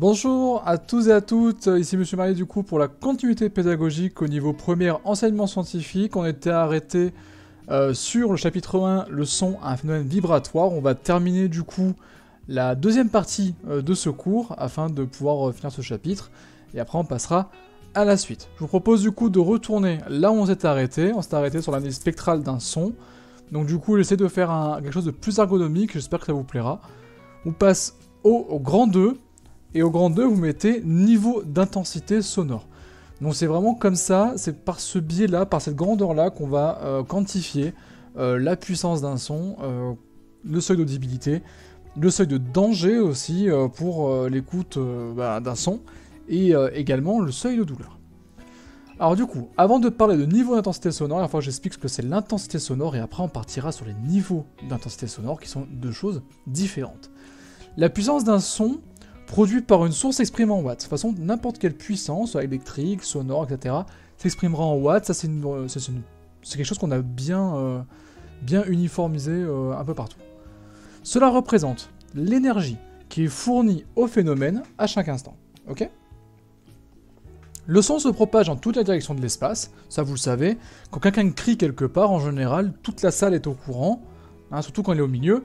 Bonjour à tous et à toutes, ici Monsieur Marié du coup pour la continuité pédagogique au niveau premier enseignement scientifique. On était arrêté sur le chapitre 1, le son, un phénomène vibratoire. On va terminer du coup la deuxième partie de ce cours afin de pouvoir finir ce chapitre. Et après on passera à la suite. Je vous propose du coup de retourner là où on s'est arrêté. On s'est arrêté sur l'analyse spectrale d'un son. Donc du coup j'essaie de faire quelque chose de plus ergonomique, j'espère que ça vous plaira. On passe au grand 2. Et au grand 2, vous mettez niveau d'intensité sonore. Donc c'est vraiment comme ça, c'est par ce biais-là, par cette grandeur-là qu'on va quantifier la puissance d'un son, le seuil d'audibilité, le seuil de danger aussi pour l'écoute d'un son, et également le seuil de douleur. Alors du coup, avant de parler de niveau d'intensité sonore, il faut que j'explique ce que c'est l'intensité sonore, et après on partira sur les niveaux d'intensité sonore, qui sont deux choses différentes. La puissance d'un son produit par une source exprimée en watts. De toute façon, n'importe quelle puissance, électrique, sonore, etc., s'exprimera en watts. Ça, c'est quelque chose qu'on a bien uniformisé un peu partout. Cela représente l'énergie qui est fournie au phénomène à chaque instant. Ok ? Le son se propage dans toute la direction de l'espace. Ça, vous le savez. Quand quelqu'un crie quelque part, en général, toute la salle est au courant, surtout quand il est au milieu.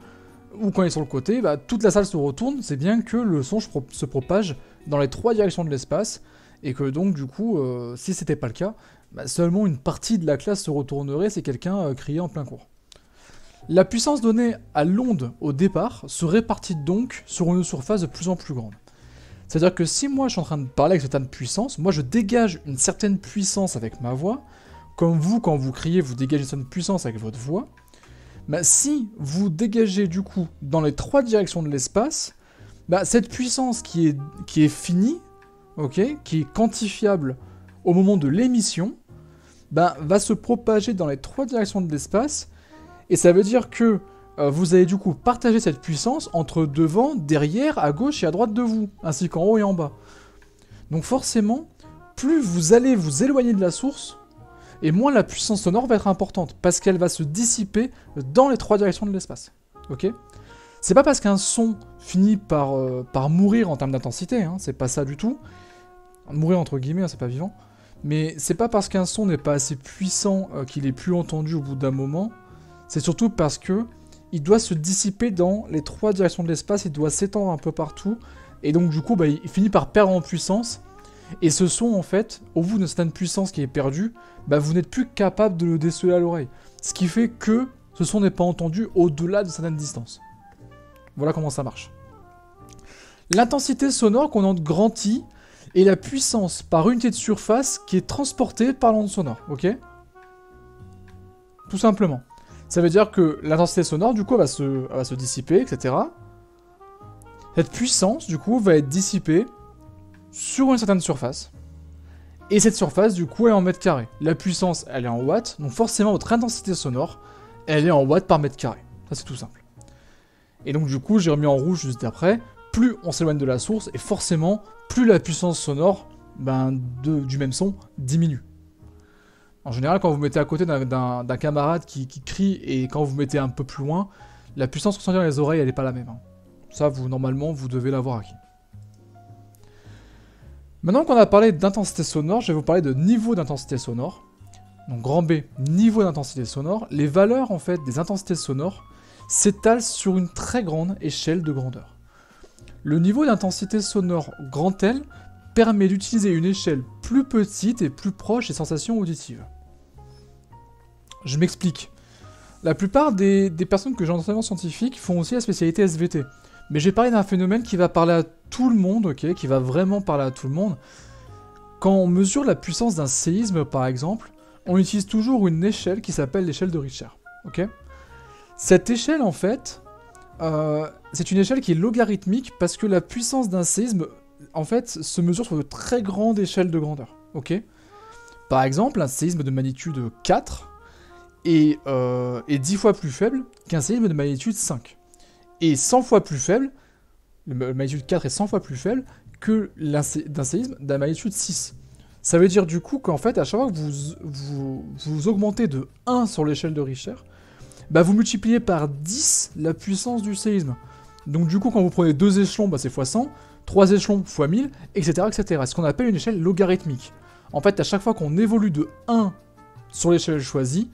Ou quand il est sur le côté, toute la salle se retourne, c'est bien que le son se propage dans les trois directions de l'espace, et que donc du coup, si c'était pas le cas, seulement une partie de la classe se retournerait si quelqu'un criait en plein cours. La puissance donnée à l'onde au départ se répartit donc sur une surface de plus en plus grande. C'est-à-dire que si moi je suis en train de parler avec cette certaine puissance, moi je dégage une certaine puissance avec ma voix, comme vous quand vous criez, vous dégagez une certaine puissance avec votre voix. Si vous dégagez du coup dans les trois directions de l'espace, cette puissance qui est finie, qui est quantifiable au moment de l'émission, va se propager dans les trois directions de l'espace, et ça veut dire que vous allez du coup partager cette puissance entre devant, derrière, à gauche et à droite de vous, ainsi qu'en haut et en bas. Donc forcément, plus vous allez vous éloigner de la source, et moins la puissance sonore va être importante, parce qu'elle va se dissiper dans les trois directions de l'espace. Ok ? C'est pas parce qu'un son finit par mourir en termes d'intensité, c'est pas ça du tout. Mourir entre guillemets, c'est pas vivant. Mais c'est pas parce qu'un son n'est pas assez puissant qu'il est plus entendu au bout d'un moment. C'est surtout parce que il doit se dissiper dans les trois directions de l'espace, il doit s'étendre un peu partout, et donc du coup, il finit par perdre en puissance. Et ce son, en fait, au bout d'une certaine puissance qui est perdue, vous n'êtes plus capable de le déceler à l'oreille. Ce qui fait que ce son n'est pas entendu au-delà de certaines distances. Voilà comment ça marche. L'intensité sonore qu'on note grand I est la puissance par unité de surface qui est transportée par l'onde sonore, ok ? Tout simplement. Ça veut dire que l'intensité sonore, du coup, va se dissiper, etc. Cette puissance, du coup, va être dissipée sur une certaine surface, et cette surface du coup elle est en mètres carrés. La puissance elle est en watts, donc forcément votre intensité sonore elle est en watts par mètre carré. Ça c'est tout simple. Et donc du coup j'ai remis en rouge juste après, plus on s'éloigne de la source, et forcément plus la puissance sonore du même son diminue. En général quand vous mettez à côté d'un camarade qui crie, et quand vous mettez un peu plus loin, la puissance ressentie dans les oreilles elle n'est pas la même. Ça normalement vous devez l'avoir acquis. Maintenant qu'on a parlé d'intensité sonore, je vais vous parler de niveau d'intensité sonore. Donc grand B, niveau d'intensité sonore. Les valeurs en fait des intensités sonores s'étalent sur une très grande échelle de grandeur. Le niveau d'intensité sonore grand L permet d'utiliser une échelle plus petite et plus proche des sensations auditives. Je m'explique. La plupart des personnes que j'ai en enseignement scientifique font aussi la spécialité SVT. Mais j'ai parlé d'un phénomène qui va parler à tout le monde, qui va vraiment parler à tout le monde. Quand on mesure la puissance d'un séisme, par exemple, on utilise toujours une échelle qui s'appelle l'échelle de Richter. Cette échelle, en fait, c'est une échelle qui est logarithmique parce que la puissance d'un séisme, en fait, se mesure sur de très grandes échelles de grandeur. Par exemple, un séisme de magnitude 4 est 10 fois plus faible qu'un séisme de magnitude 5. Et 100 fois plus faible, le magnitude 4 est 100 fois plus faible que d'un séisme d'un magnitude 6. Ça veut dire du coup qu'en fait, à chaque fois que vous augmentez de 1 sur l'échelle de Richter, vous multipliez par 10 la puissance du séisme. Donc du coup, quand vous prenez deux échelons, c'est x 100, 3 échelons fois 1000, etc. etc. C'est ce qu'on appelle une échelle logarithmique. En fait, à chaque fois qu'on évolue de 1 sur l'échelle choisie,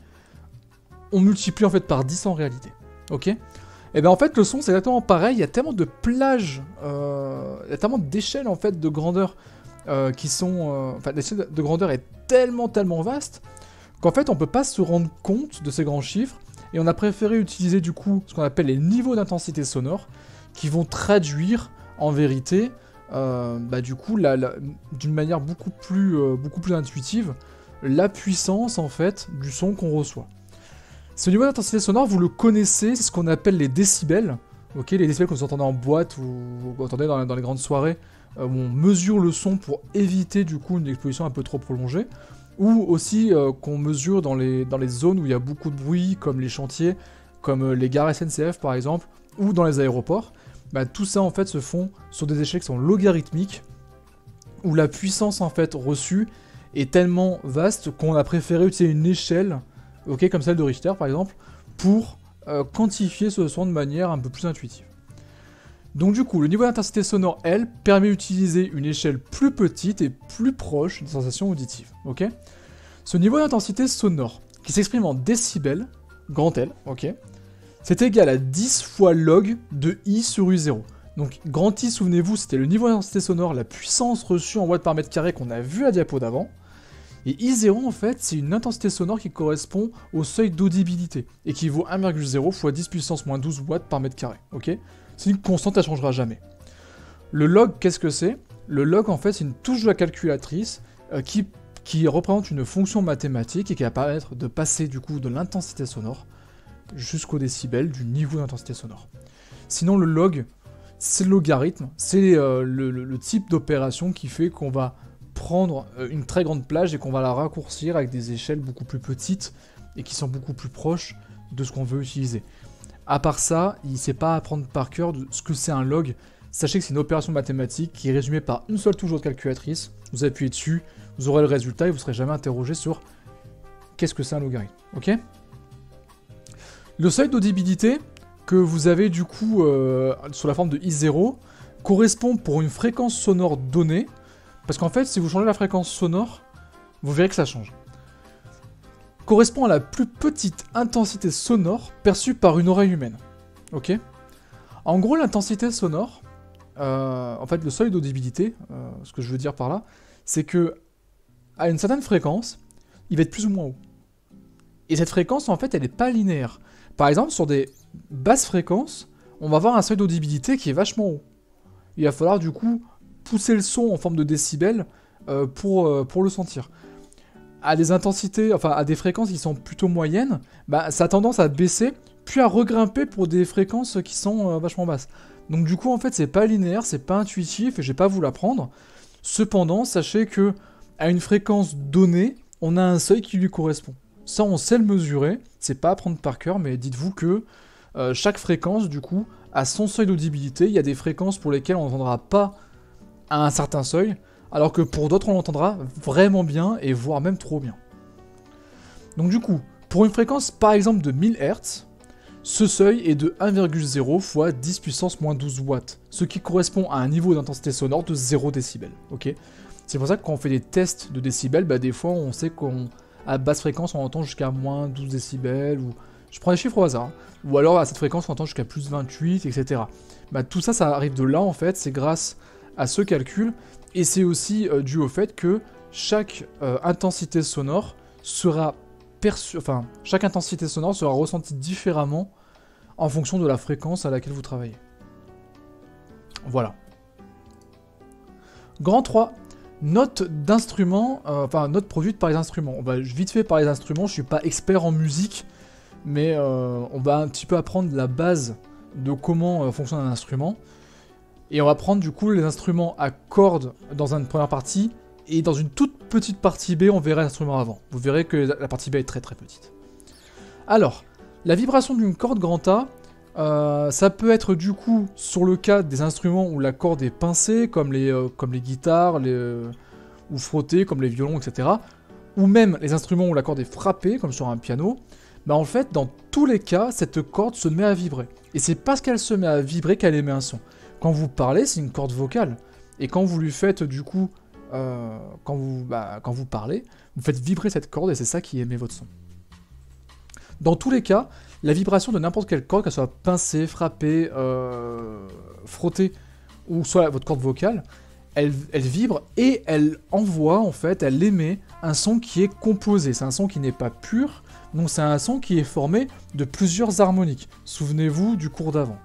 on multiplie en fait par 10 en réalité. Ok? Et bien en fait, le son, c'est exactement pareil. Il y a tellement de plages, il y a tellement d'échelles en fait de grandeur qui sont... Enfin, l'échelle de grandeur est tellement vaste qu'en fait, on peut pas se rendre compte de ces grands chiffres. Et on a préféré utiliser du coup ce qu'on appelle les niveaux d'intensité sonore qui vont traduire en vérité, du coup, d'une manière beaucoup plus intuitive, la puissance en fait du son qu'on reçoit. Ce niveau d'intensité sonore, vous le connaissez, c'est ce qu'on appelle les décibels. Ok, les décibels que vous entendez en boîte ou vous entendez dans les grandes soirées où on mesure le son pour éviter du coup une exposition un peu trop prolongée. Ou aussi qu'on mesure dans les zones où il y a beaucoup de bruit, comme les chantiers, comme les gares SNCF par exemple, ou dans les aéroports. Bah, tout ça en fait se font sur des échelles qui sont logarithmiques, où la puissance en fait reçue est tellement vaste qu'on a préféré utiliser une échelle, ok, comme celle de Richter par exemple, pour quantifier ce son de manière un peu plus intuitive. Donc du coup, le niveau d'intensité sonore, elle, permet d'utiliser une échelle plus petite et plus proche des sensations auditives. Ok ? Ce niveau d'intensité sonore, qui s'exprime en décibels, grand L, ok, c'est égal à 10 fois log de I sur U0. Donc grand I, souvenez-vous, c'était le niveau d'intensité sonore, la puissance reçue en watts par mètre carré qu'on a vu à diapo d'avant. Et I0, en fait, c'est une intensité sonore qui correspond au seuil d'audibilité, et qui vaut 1,0 fois 10 puissance moins 12 watts par mètre carré, ok ? C'est une constante, elle ne changera jamais. Le log, qu'est-ce que c'est? Le log, en fait, c'est une touche de la calculatrice qui représente une fonction mathématique et qui va permettre de passer, du coup, de l'intensité sonore jusqu'au décibel du niveau d'intensité sonore. Sinon, le log, c'est le logarithme, c'est le type d'opération qui fait qu'on va prendre une très grande plage et qu'on va la raccourcir avec des échelles beaucoup plus petites et qui sont beaucoup plus proches de ce qu'on veut utiliser. À part ça, il ne sait pas apprendre par cœur de ce que c'est un log. Sachez que c'est une opération mathématique qui est résumée par une seule touche de calculatrice. Vous appuyez dessus, vous aurez le résultat et vous ne serez jamais interrogé sur qu'est-ce que c'est un logarithme. Ok ? Le seuil d'audibilité que vous avez du coup sous la forme de I0 correspond pour une fréquence sonore donnée. Parce qu'en fait, si vous changez la fréquence sonore, vous verrez que ça change. Correspond à la plus petite intensité sonore perçue par une oreille humaine. Ok ? En gros, l'intensité sonore, en fait, le seuil d'audibilité, ce que je veux dire par là, c'est que à une certaine fréquence, il va être plus ou moins haut. Et cette fréquence, en fait, elle n'est pas linéaire. Par exemple, sur des basses fréquences, on va avoir un seuil d'audibilité qui est vachement haut. Il va falloir, du coup, pousser le son en forme de décibels pour le sentir. À des intensités, enfin à des fréquences qui sont plutôt moyennes, bah, ça a tendance à baisser, puis à regrimper pour des fréquences qui sont vachement basses. Donc du coup, en fait, c'est pas linéaire, c'est pas intuitif, et je vais pas vous l'apprendre. Cependant, sachez que à une fréquence donnée, on a un seuil qui lui correspond. Ça, on sait le mesurer, c'est pas à prendre par cœur, mais dites-vous que chaque fréquence, du coup, a son seuil d'audibilité. Il y a des fréquences pour lesquelles on n'entendra pas à un certain seuil, alors que pour d'autres on l'entendra vraiment bien, et voire même trop bien. Donc du coup, pour une fréquence par exemple de 1000 Hz, ce seuil est de 1,0 fois 10 puissance moins 12 watts, ce qui correspond à un niveau d'intensité sonore de 0 décibels. Okay, c'est pour ça que quand on fait des tests de décibels, bah, des fois on sait qu'à basse fréquence on entend jusqu'à moins 12 décibels, ou je prends des chiffres au hasard, hein. Ou alors à cette fréquence on entend jusqu'à plus 28, etc. Bah, tout ça, ça arrive de là en fait, c'est grâce à ce calcul, et c'est aussi dû au fait que chaque intensité sonore sera perçue, enfin, chaque intensité sonore sera ressentie différemment en fonction de la fréquence à laquelle vous travaillez. Voilà. Grand 3, notes d'instruments, notes produites par les instruments. On va vite fait par les instruments, je suis pas expert en musique, mais on va un petit peu apprendre la base de comment fonctionne un instrument. Et on va prendre du coup les instruments à cordes dans une première partie, et dans une toute petite partie B, on verra l'instrument avant. Vous verrez que la partie B est très très petite. Alors, la vibration d'une corde grand A, ça peut être du coup sur le cas des instruments où la corde est pincée, comme les guitares, ou frottée, comme les violons, etc. Ou même les instruments où la corde est frappée, comme sur un piano. Bah en fait, dans tous les cas, cette corde se met à vibrer. Et c'est parce qu'elle se met à vibrer qu'elle émet un son. Quand vous parlez, c'est une corde vocale. Et quand vous lui faites, du coup, quand vous parlez, vous faites vibrer cette corde et c'est ça qui émet votre son. Dans tous les cas, la vibration de n'importe quelle corde, qu'elle soit pincée, frappée, frottée, ou soit votre corde vocale, elle vibre et elle envoie, en fait, elle émet un son qui est composé. C'est un son qui n'est pas pur, donc c'est un son qui est formé de plusieurs harmoniques. Souvenez-vous du cours d'avant.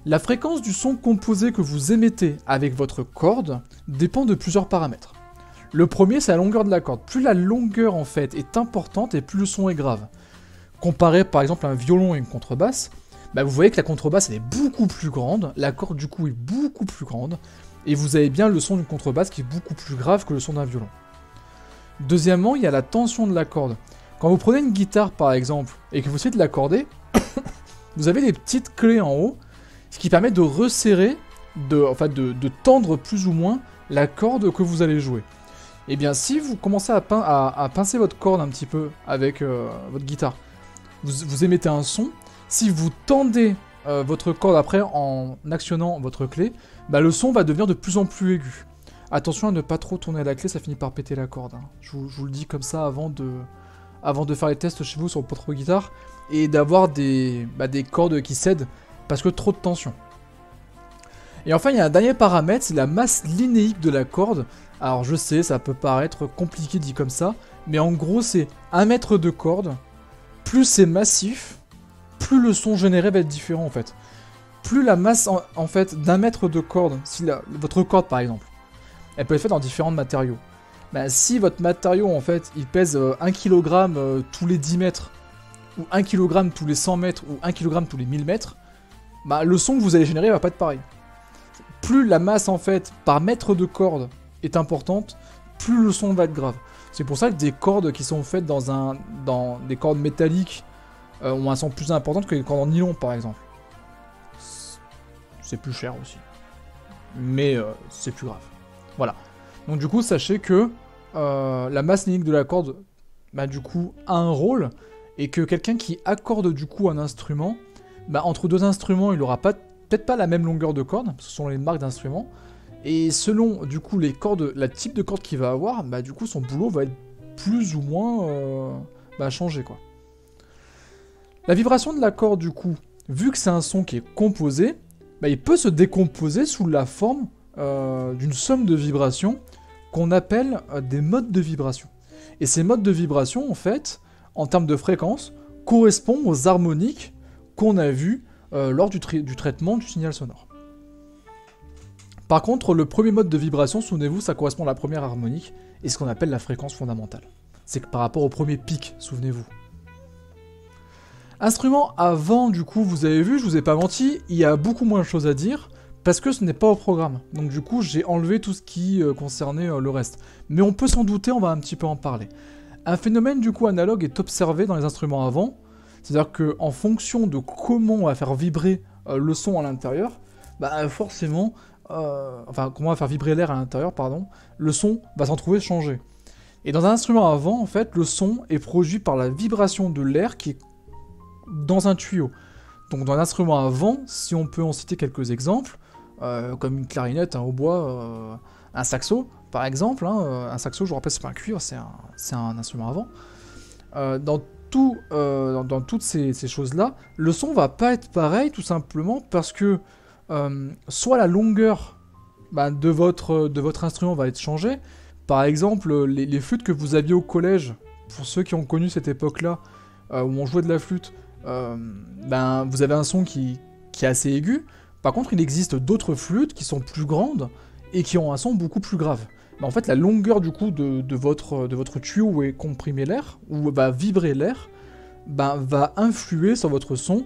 La fréquence du son composé que vous émettez avec votre corde dépend de plusieurs paramètres. Le premier, c'est la longueur de la corde. Plus la longueur, en fait, est importante et plus le son est grave. Comparé, par exemple, à un violon et une contrebasse, bah, vous voyez que la contrebasse, elle est beaucoup plus grande, la corde, du coup, est beaucoup plus grande, et vous avez bien le son d'une contrebasse qui est beaucoup plus grave que le son d'un violon. Deuxièmement, il y a la tension de la corde. Quand vous prenez une guitare, par exemple, et que vous essayez de l'accorder, vous avez des petites clés en haut, ce qui permet de resserrer, de tendre plus ou moins la corde que vous allez jouer. Et bien, si vous commencez à pincer votre corde un petit peu avec votre guitare, vous émettez un son, si vous tendez votre corde après en actionnant votre clé, bah, le son va devenir de plus en plus aigu. Attention à ne pas trop tourner la clé, ça finit par péter la corde. Hein. Je vous le dis comme ça avant de faire les tests chez vous sur votre guitare, et d'avoir des cordes qui cèdent, parce que trop de tension. Et enfin, il y a un dernier paramètre, c'est la masse linéique de la corde. Alors je sais, ça peut paraître compliqué dit comme ça, mais en gros c'est 1 mètre de corde, plus c'est massif, plus le son généré va être différent en fait. Plus la masse en fait d'1 mètre de corde, si votre corde par exemple, elle peut être faite en différents matériaux. Bah, si votre matériau en fait il pèse 1 kg tous les 10 mètres, ou 1 kg tous les 100 mètres, ou 1 kg tous les 1000 mètres, bah, le son que vous allez générer va pas être pareil. Plus la masse en fait par mètre de corde est importante, plus le son va être grave. C'est pour ça que des cordes qui sont faites dans des cordes métalliques ont un son plus important que les cordes en nylon par exemple. C'est plus cher aussi. Mais c'est plus grave. Voilà. Donc du coup, sachez que la masse linéique de la corde, bah, du coup, a un rôle, et que quelqu'un qui accorde du coup un instrument, bah, entre deux instruments, il n'aura peut-être pas la même longueur de corde, ce sont les marques d'instruments, et selon du coup les cordes, la type de corde qu'il va avoir, bah, du coup son boulot va être plus ou moins changé quoi. La vibration de la corde du coup, vu que c'est un son qui est composé, bah, il peut se décomposer sous la forme d'une somme de vibrations qu'on appelle des modes de vibration. Et ces modes de vibration en fait, en termes de fréquence, correspondent aux harmoniques qu'on a vues lors du traitement du signal sonore. Par contre, le premier mode de vibration, souvenez-vous, ça correspond à la première harmonique, et ce qu'on appelle la fréquence fondamentale. C'est que par rapport au premier pic, souvenez-vous. Instrument avant, du coup, vous avez vu, je vous ai pas menti, il y a beaucoup moins de choses à dire, parce que ce n'est pas au programme. Donc du coup, j'ai enlevé tout ce qui concernait le reste. Mais on peut s'en douter, on va un petit peu en parler. Un phénomène, du coup, analogue est observé dans les instruments avant, c'est-à-dire qu'en fonction de comment on va faire vibrer le son à l'intérieur, bah forcément, comment on va faire vibrer l'air à l'intérieur, pardon, le son va s'en trouver changé. Et dans un instrument avant, en fait, le son est produit par la vibration de l'air qui est dans un tuyau. Donc dans un instrument avant, si on peut en citer quelques exemples, comme une clarinette, un hautbois, un saxo, par exemple, hein, un saxo, je vous rappelle, c'est pas un cuivre, c'est un instrument avant. Dans toutes ces choses-là, le son va pas être pareil, tout simplement parce que soit la longueur de votre instrument va être changée. Par exemple, les flûtes que vous aviez au collège, pour ceux qui ont connu cette époque-là, où on jouait de la flûte, vous avez un son qui est assez aigu. Par contre, il existe d'autres flûtes qui sont plus grandes et qui ont un son beaucoup plus grave. En fait, la longueur du coup de votre tuyau où est comprimé l'air, où va vibrer l'air, va influer sur votre son.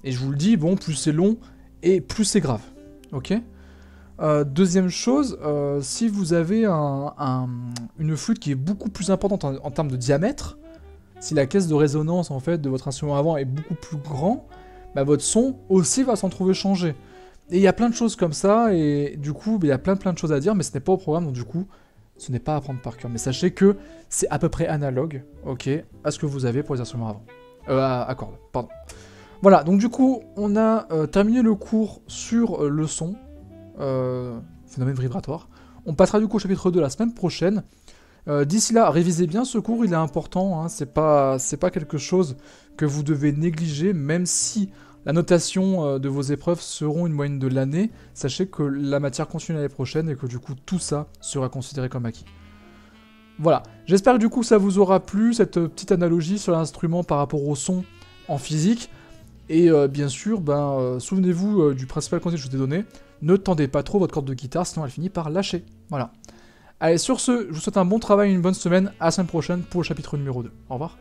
Et je vous le dis, bon, plus c'est long et plus c'est grave. Ok ? Deuxième chose, si vous avez une flûte qui est beaucoup plus importante en termes de diamètre, si la caisse de résonance en fait de votre instrument avant est beaucoup plus grand, votre son aussi va s'en trouver changé. Et il y a plein de choses comme ça, et du coup, il y a plein de choses à dire, mais ce n'est pas au programme, donc du coup, ce n'est pas à apprendre par cœur. Mais sachez que c'est à peu près analogue, ok, à ce que vous avez pour les instruments avant. À cordes, pardon. Voilà, donc du coup, on a terminé le cours sur le son, phénomène vibratoire. On passera du coup au chapitre 2 la semaine prochaine. D'ici là, révisez bien ce cours, il est important, hein, c'est pas quelque chose que vous devez négliger, même si la notation de vos épreuves seront une moyenne de l'année, sachez que la matière continue l'année prochaine et que du coup tout ça sera considéré comme acquis. Voilà, j'espère que du coup ça vous aura plu, cette petite analogie sur l'instrument par rapport au son en physique, et bien sûr, souvenez-vous du principal conseil que je vous ai donné, ne tendez pas trop votre corde de guitare, sinon elle finit par lâcher. Voilà. Allez, sur ce, je vous souhaite un bon travail, une bonne semaine, à la semaine prochaine pour le chapitre numéro 2. Au revoir.